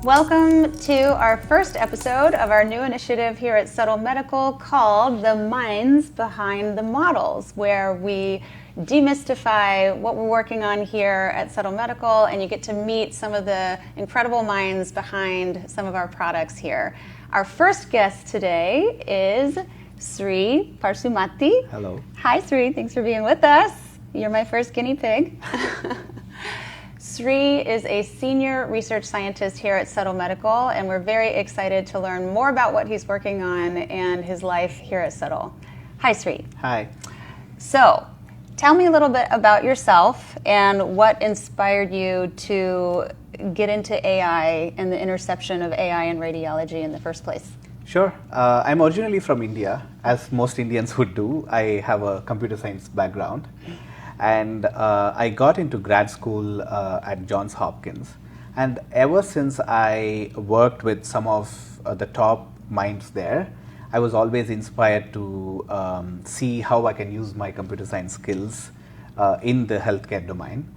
Welcome to our first episode of our new initiative here at Subtle Medical called The Minds Behind the Models, where we demystify what we're working on here at Subtle Medical, and you get to meet some of the incredible minds behind some of our products here. Our first guest today is Sri Parsumarthi. Hello. Hi, Sri. Thanks for being with us. You're my first guinea pig. Sri is a senior research scientist here at Subtle Medical, and we're very excited to learn more about what he's working on and his life here at Subtle. Hi, Sri. Hi. So, tell me a little bit about yourself and what inspired you to get into AI and the intersection of AI and radiology in the first place. Sure. I'm originally from India, as most Indians would do. I have a computer science background. And I got into grad school at Johns Hopkins. And ever since I worked with some of the top minds there, I was always inspired to see how I can use my computer science skills in the healthcare domain.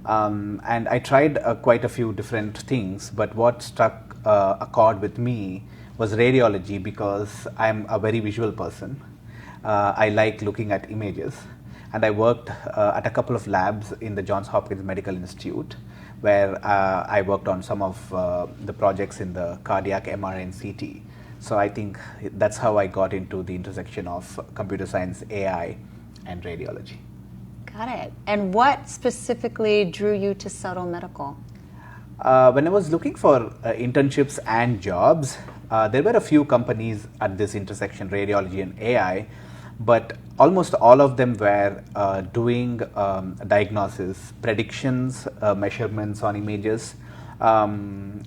And I tried quite a few different things, but what struck a chord with me was radiology, because I'm a very visual person. I like looking at images. And I worked at a couple of labs in the Johns Hopkins Medical Institute, where I worked on some of the projects in the cardiac MRI and CT. So I think that's how I got into the intersection of computer science, AI, and radiology. Got it. And what specifically drew you to Subtle Medical? When I was looking for internships and jobs, there were a few companies at this intersection, radiology and AI, but almost all of them were doing diagnosis, predictions, measurements on images,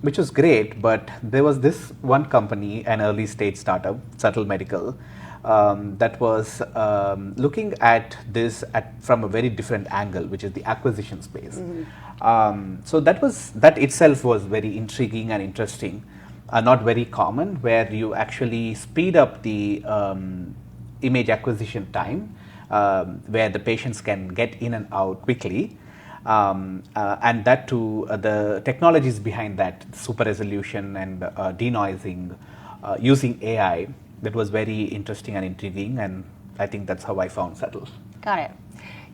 which was great. But there was this one company, an early stage startup, Subtle Medical, that was looking at this from a very different angle, which is the acquisition space. Mm-hmm. So that itself was very intriguing and interesting, not very common, where you actually speed up the image acquisition time, where the patients can get in and out quickly, and that too, the technologies behind that, super resolution and denoising, using AI, that was very interesting and intriguing, and I think that's how I found Subtle. Got it.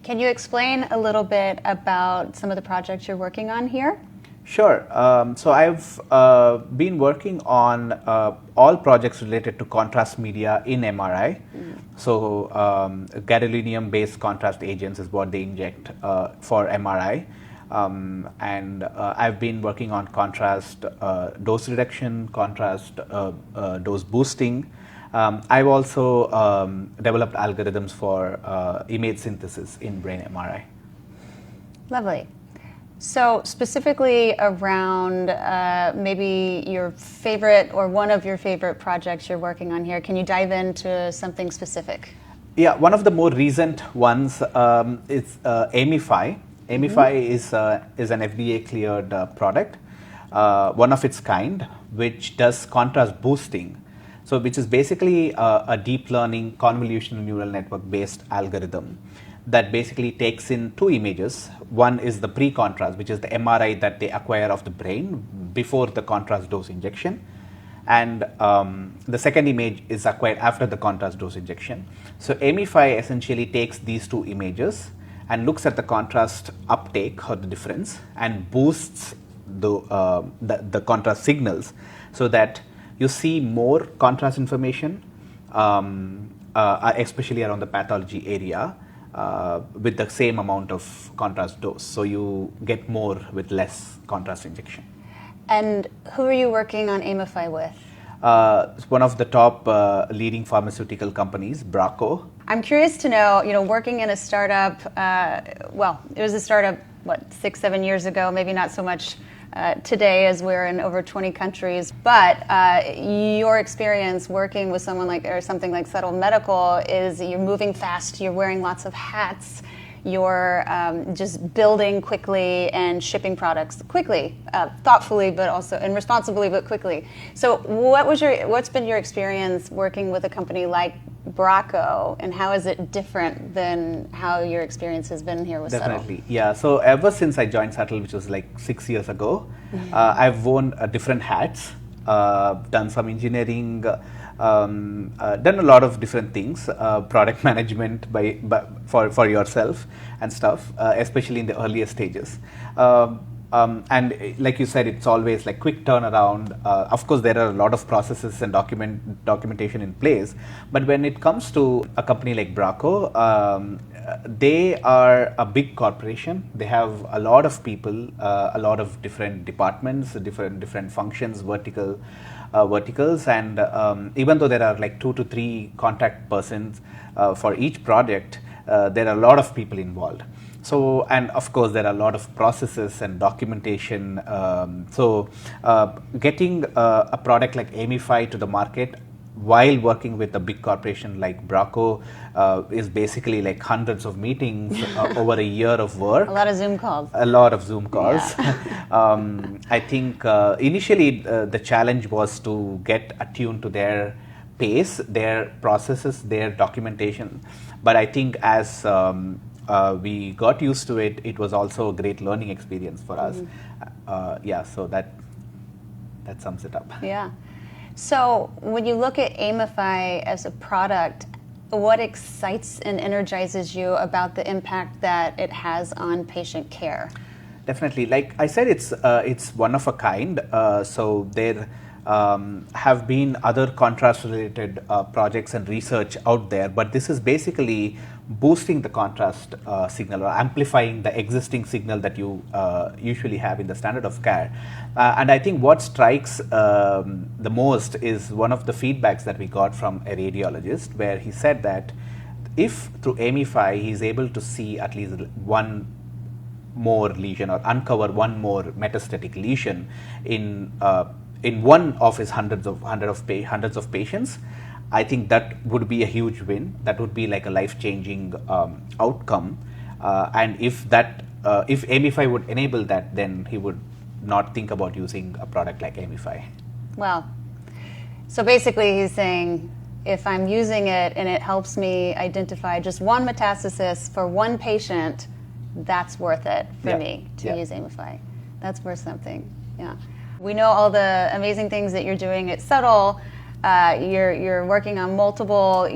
Can you explain a little bit about some of the projects you're working on here? Sure. So I've been working on all projects related to contrast media in MRI. Mm. So gadolinium-based contrast agents is what they inject for MRI. And I've been working on contrast dose reduction, contrast dose boosting. I've also developed algorithms for image synthesis in brain MRI. Lovely. So specifically around maybe your favorite or one of your favorite projects you're working on here, can you dive into something specific? Yeah, one of the more recent ones is MFI. MFI is an FDA-cleared product, one of its kind, which does contrast boosting. So which is basically a deep learning convolutional neural network based algorithm that basically takes in two images. One is the pre-contrast, which is the MRI that they acquire of the brain before the contrast dose injection. And the second image is acquired after the contrast dose injection. So MFI essentially takes these two images and looks at the contrast uptake or the difference and boosts the contrast signals so that you see more contrast information, especially around the pathology area, with the same amount of contrast dose. So you get more with less contrast injection. And who are you working on MFI with? It's one of the top leading pharmaceutical companies, Bracco. I'm curious to know, working in a startup, it was a startup, 6-7 years ago, maybe not so much today as we're in over 20 countries, but your experience working with something like Subtle Medical is you're moving fast, you're wearing lots of hats, you're just building quickly and shipping products quickly, thoughtfully, but also and responsibly, but quickly. So what's been your experience working with a company like Bracco, and how is it different than how your experience has been here with Definitely, Subtle? yeah. So ever since I joined Subtle, which was like 6 years ago, I've worn different hats, done some engineering, done a lot of different things, product management for yourself and stuff, especially in the earlier stages. And like you said, it's always like quick turnaround. Of course, there are a lot of processes and documentation in place. But when it comes to a company like Bracco, they are a big corporation. They have a lot of people, a lot of different departments, different functions, verticals, and even though there are like 2 to 3 contact persons for each project, there are a lot of people involved. So, and of course, there are a lot of processes and documentation. Getting a product like MFI to the market while working with a big corporation like Bracco is basically like hundreds of meetings over a year of work. A lot of Zoom calls. A lot of Zoom calls. Yeah. I think initially the challenge was to get attuned to their pace, their processes, their documentation. But I think as we got used to it, it was also a great learning experience for us. So that sums it up. Yeah. So when you look at MFI as a product, what excites and energizes you about the impact that it has on patient care? Definitely. Like I said, it's one of a kind. So there have been other contrast-related projects and research out there, but this is basically boosting the contrast signal or amplifying the existing signal that you usually have in the standard of care. And I think what strikes the most is one of the feedbacks that we got from a radiologist, where he said that if through MFI he is able to see at least one more lesion or uncover one more metastatic lesion in one of his hundreds of patients, I think that would be a huge win. That would be like a life-changing outcome. And if MFI would enable that, then he would not think about using a product like MFI. Well, so basically he's saying, if I'm using it and it helps me identify just one metastasis for one patient, that's worth it for me to use MFI. That's worth something. Yeah. We know all the amazing things that you're doing at Subtle. You're working on multiple,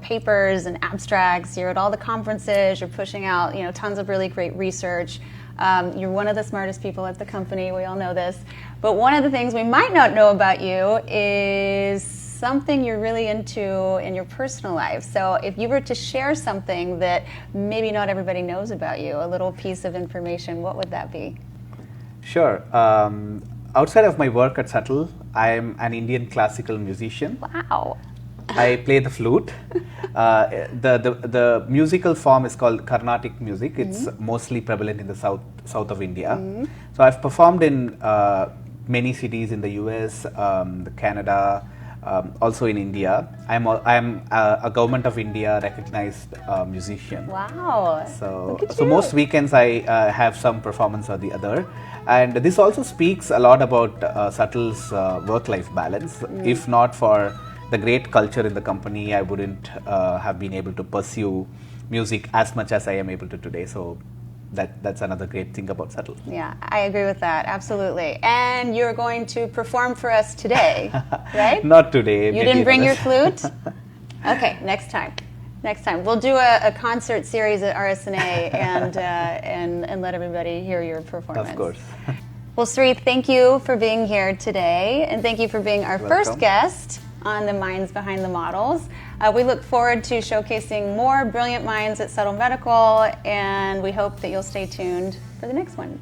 papers and abstracts. You're at all the conferences. You're pushing out, tons of really great research. You're one of the smartest people at the company. We all know this. But one of the things we might not know about you is something you're really into in your personal life. So if you were to share something that maybe not everybody knows about you, a little piece of information, what would that be? Sure. Outside of my work at Subtle, I'm an Indian classical musician. Wow. I play the flute. The musical form is called Carnatic music. It's mostly prevalent in the south of India. So I've performed in many cities in the US, Canada, also in India. I'm a Government of India recognized musician. Wow. So most weekends I have some performance or the other. And this also speaks a lot about Subtle's work-life balance. If not for the great culture in the company, I wouldn't have been able to pursue music as much as I am able to today. So that's another great thing about Subtle. Yeah, I agree with that, absolutely. And you're going to perform for us today, right? Not today. You didn't bring your flute? Okay, next time. Next time. We'll do a concert series at RSNA and let everybody hear your performance. Of course. Well, Sri, thank you for being here today, and thank you for being our first guest on the Minds Behind the Models. We look forward to showcasing more brilliant minds at Subtle Medical, and we hope that you'll stay tuned for the next one.